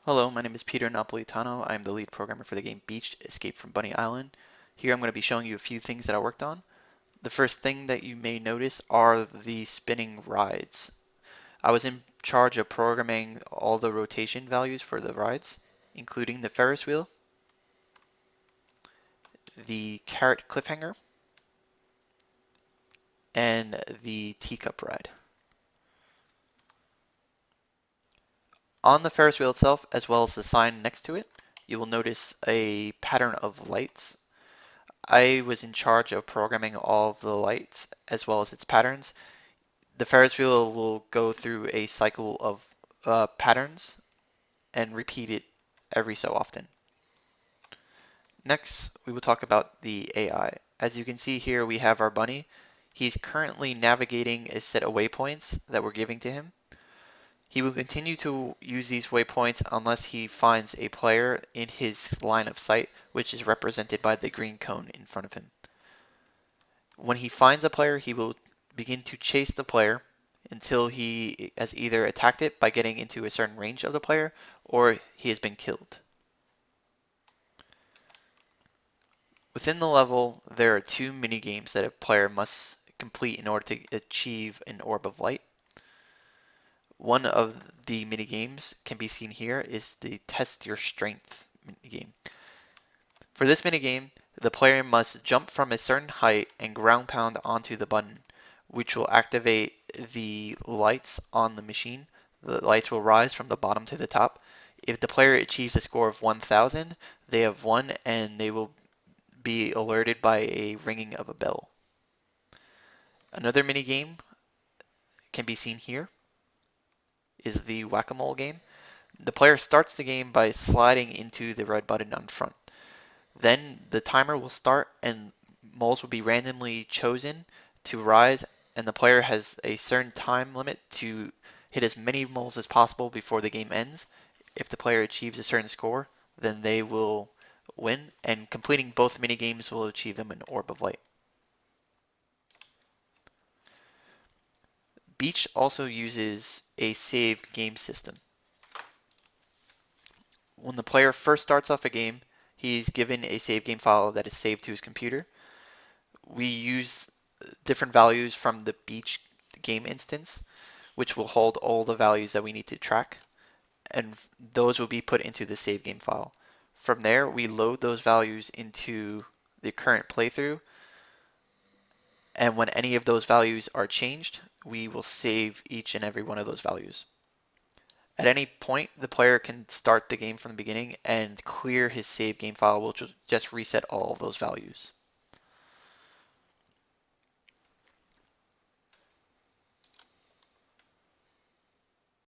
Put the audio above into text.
Hello, my name is Peter Napolitano. I'm the lead programmer for the game Beach Escape from Bunny Island. Here I'm going to be showing you a few things that I worked on. The first thing that you may notice are the spinning rides. I was in charge of programming all the rotation values for the rides, including the Ferris wheel, the carrot cliffhanger, and the teacup ride. On the Ferris wheel itself, as well as the sign next to it, you will notice a pattern of lights. I was in charge of programming all of the lights as well as its patterns. The Ferris wheel will go through a cycle of patterns and repeat it every so often. Next, we will talk about the AI. As you can see here, we have our bunny. He's currently navigating a set of waypoints that we're giving to him. He will continue to use these waypoints unless he finds a player in his line of sight, which is represented by the green cone in front of him. When he finds a player, he will begin to chase the player until he has either attacked it by getting into a certain range of the player or he has been killed. Within the level, there are two mini games that a player must complete in order to achieve an orb of light. One of the mini games can be seen here is the test your strength mini game. For this mini game, the player must jump from a certain height and ground pound onto the button, which will activate the lights on the machine. The lights will rise from the bottom to the top. If the player achieves a score of 1000, they have won and they will be alerted by a ringing of a bell. Another mini game can be seen here is the whack-a-mole game. The player starts the game by sliding into the red button on front. Then the timer will start and moles will be randomly chosen to rise, and the player has a certain time limit to hit as many moles as possible before the game ends. If the player achieves a certain score, then they will win, and completing both mini games will achieve them an orb of light. Beach also uses a save game system. When the player first starts off a game, he's given a save game file that is saved to his computer. We use different values from the beach game instance, which will hold all the values that we need to track, and those will be put into the save game file. From there, we load those values into the current playthrough, and when any of those values are changed, we will save each and every one of those values. At any point, the player can start the game from the beginning and clear his save game file, which will just reset all of those values.